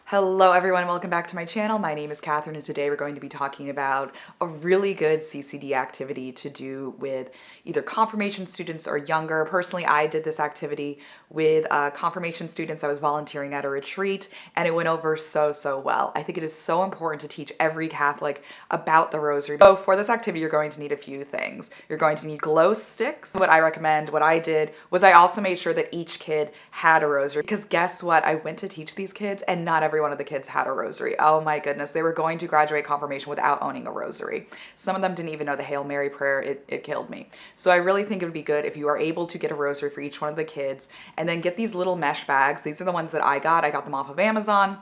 Hello everyone, welcome back to my channel. My name is Catherine and today we're going to be talking about a really good CCD activity to do with either confirmation students or younger. Personally, I did this activity with confirmation students. I was volunteering at a retreat and it went over so well. I think it is so important to teach every Catholic about the Rosary. So for this activity, you're going to need a few things. You're going to need glow sticks. What I recommend, what I did, was I also made sure that each kid had a Rosary because guess what? I went to teach these kids and not every one of the kids had a Rosary. Oh my goodness, they were going to graduate confirmation without owning a Rosary. Some of them didn't even know the Hail Mary prayer. It killed me. So I really think it would be good if you are able to get a Rosary for each one of the kids and then get these little mesh bags. These are the ones that I got. I got them off of Amazon,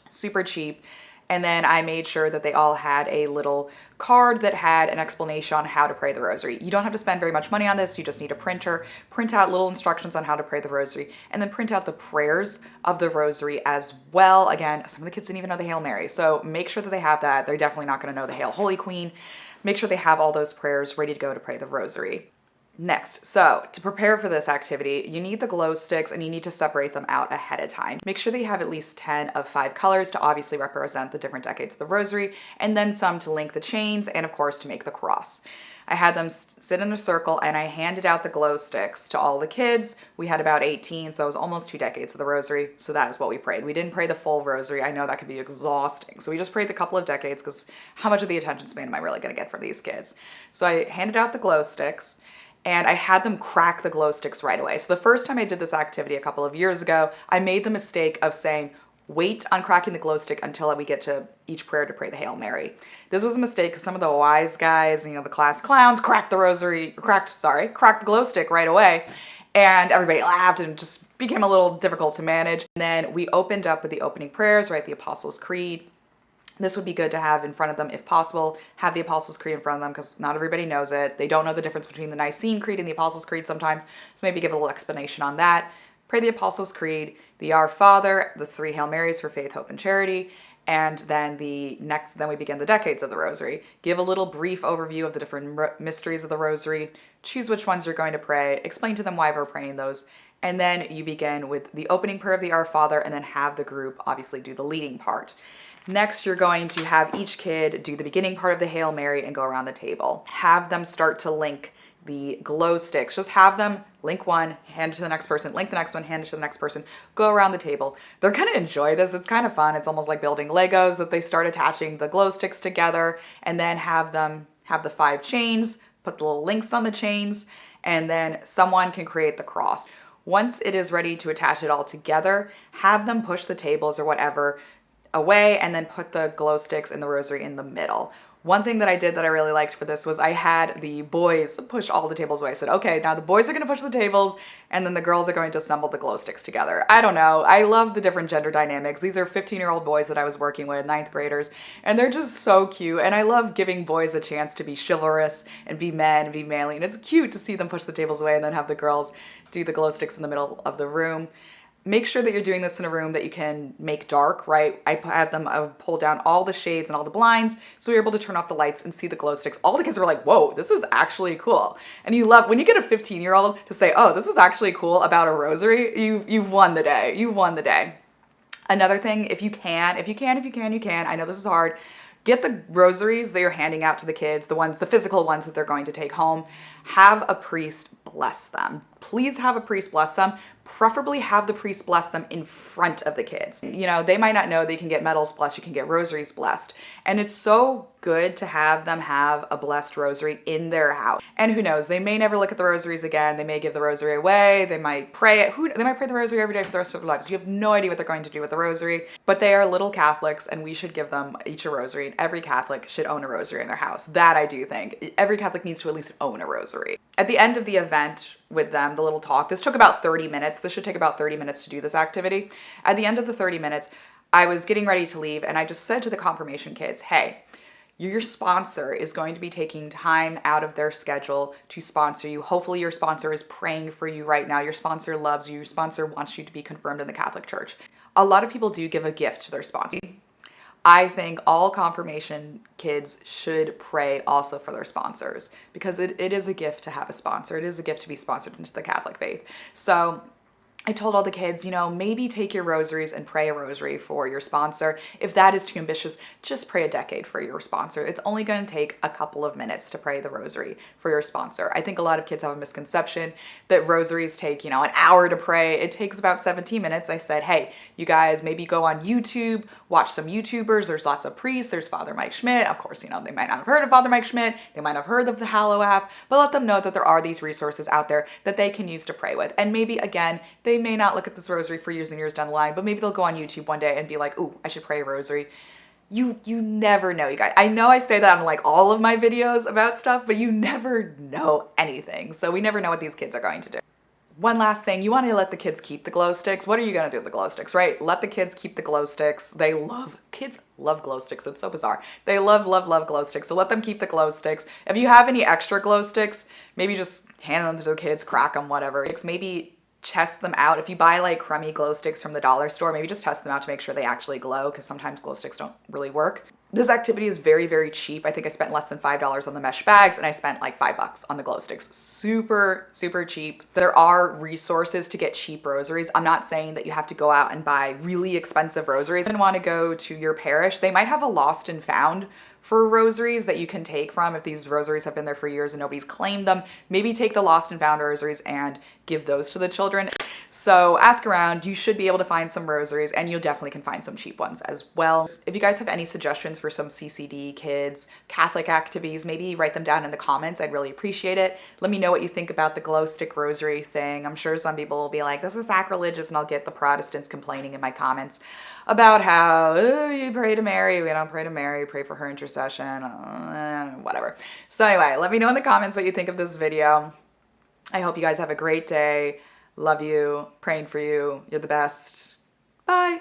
super cheap. And then I made sure that they all had a little card that had an explanation on how to pray the Rosary. You don't have to spend very much money on this. You just need a printer, print out little instructions on how to pray the Rosary, and then print out the prayers of the Rosary as well. Again, some of the kids didn't even know the Hail Mary. So make sure that they have that. They're definitely not going to know the Hail Holy Queen. Make sure they have all those prayers ready to go to pray the Rosary. Next, so to prepare for this activity, you need the glow sticks and you need to separate them out ahead of time. Make sure that you have at least 10 of 5 colors to obviously represent the different decades of the Rosary, and then some to link the chains and of course to make the cross. I had them sit in a circle and I handed out the glow sticks to all the kids. We had about 18, so that was almost 2 decades of the Rosary, so that is what we prayed. We didn't pray the full Rosary. I know that could be exhausting, so we just prayed the couple of decades because how much of the attention span am I really going to get from these kids? So I handed out the glow sticks and I had them crack the glow sticks right away. So the first time I did this activity a couple of years ago, I made the mistake of saying, wait on cracking the glow stick until we get to each prayer to pray the Hail Mary. This was a mistake because some of the wise guys, the class clowns, cracked the glow stick right away. And everybody laughed and it just became a little difficult to manage. And then we opened up with the opening prayers, right? The Apostles' Creed. This would be good to have in front of them if possible. Have the Apostles' Creed in front of them because not everybody knows it. They don't know the difference between the Nicene Creed and the Apostles' Creed sometimes. So maybe give a little explanation on that. Pray the Apostles' Creed, the Our Father, the 3 Hail Marys for faith, hope, and charity. And then then we begin the decades of the Rosary. Give a little brief overview of the different mysteries of the Rosary. Choose which ones you're going to pray. Explain to them why we're praying those. And then you begin with the opening prayer of the Our Father and then have the group obviously do the leading part. Next, you're going to have each kid do the beginning part of the Hail Mary and go around the table. Have them start to link the glow sticks. Just have them link one, hand it to the next person, link the next one, hand it to the next person, go around the table. They're going to enjoy this. It's kind of fun. It's almost like building Legos that they start attaching the glow sticks together and then have them have the 5 chains, put the little links on the chains, and then someone can create the cross. Once it is ready to attach it all together, have them push the tables or whatever away and then put the glow sticks and the Rosary in the middle. One thing that I did that I really liked for this was I had the boys push all the tables away. I said, okay, now the boys are going to push the tables and then the girls are going to assemble the glow sticks together. I don't know. I love the different gender dynamics. These are 15-year-old boys that I was working with, 9th graders, and they're just so cute. And I love giving boys a chance to be chivalrous and be men and be manly. And it's cute to see them push the tables away and then have the girls do the glow sticks in the middle of the room. Make sure that you're doing this in a room that you can make dark, right? I had them pull down all the shades and all the blinds, so we were able to turn off the lights and see the glow sticks. All the kids were like, whoa, this is actually cool. And you love, when you get a 15-year-old to say, oh, this is actually cool about a Rosary, you've won the day. You won the day. Another thing, if you can, I know this is hard, get the rosaries that you're handing out to the kids, the physical ones that they're going to take home. Have a priest bless them. Please have a priest bless them. Preferably have the priest bless them in front of the kids. They might not know that you can get medals blessed, you can get rosaries blessed. And it's so good to have them have a blessed rosary in their house. And who knows, they may never look at the rosaries again. They may give the rosary away. They might pray it. They might pray the rosary every day for the rest of their lives. You have no idea what they're going to do with the rosary, but they are little Catholics and we should give them each a rosary, and every Catholic should own a rosary in their house. That I do think. Every Catholic needs to at least own a rosary. At the end of the event with them, the little talk, this took about 30 minutes. This should take about 30 minutes to do this activity. At the end of the 30 minutes, I was getting ready to leave and I just said to the confirmation kids, hey, your sponsor is going to be taking time out of their schedule to sponsor you. Hopefully your sponsor is praying for you right now. Your sponsor loves you. Your sponsor wants you to be confirmed in the Catholic Church. A lot of people do give a gift to their sponsor. I think all confirmation kids should pray also for their sponsors because it is a gift to have a sponsor. It is a gift to be sponsored into the Catholic faith. So I told all the kids, you know, maybe take your rosaries and pray a rosary for your sponsor. If that is too ambitious, just pray a decade for your sponsor. It's only going to take a couple of minutes to pray the rosary for your sponsor. I think a lot of kids have a misconception that rosaries take, you know, an hour to pray. It takes about 17 minutes. I said, hey, you guys maybe go on YouTube, watch some YouTubers. There's lots of priests. There's Father Mike Schmidt. Of course, you know, they might not have heard of Father Mike Schmidt. They might have heard of the Hallow app, but let them know that there are these resources out there that they can use to pray with. And maybe, again, they may not look at this rosary for years and years down the line, but maybe they'll go on YouTube one day and be like, ooh, I should pray a rosary. You never know, you guys. I know I say that on like all of my videos about stuff, but you never know anything. So we never know what these kids are going to do. One last thing, you want to let the kids keep the glow sticks. What are you going to do with the glow sticks, right? Let the kids keep the glow sticks. Kids love glow sticks. It's so bizarre. They love, love, love glow sticks. So let them keep the glow sticks. If you have any extra glow sticks, maybe just hand them to the kids, crack them, whatever. Maybe test them out. If you buy like crummy glow sticks from the dollar store, maybe just test them out to make sure they actually glow, because sometimes glow sticks don't really work. This activity is very, very cheap. I think I spent less than $5 on the mesh bags, and I spent like $5 on the glow sticks. Super, super cheap. There are resources to get cheap rosaries. I'm not saying that you have to go out and buy really expensive rosaries. And want to go to your parish, they might have a lost and found for rosaries that you can take from. If these rosaries have been there for years and nobody's claimed them, maybe take the lost and found rosaries and give those to the children. So ask around. You should be able to find some rosaries, and you definitely can find some cheap ones as well. If you guys have any suggestions for some CCD kids, Catholic activities, maybe write them down in the comments. I'd really appreciate it. Let me know what you think about the glow stick rosary thing. I'm sure some people will be like, this is sacrilegious, and I'll get the Protestants complaining in my comments about how you pray to Mary. We don't pray to Mary, pray for her intercession, whatever. So anyway, let me know in the comments what you think of this video. I hope you guys have a great day. Love you, praying for you. You're the best. Bye.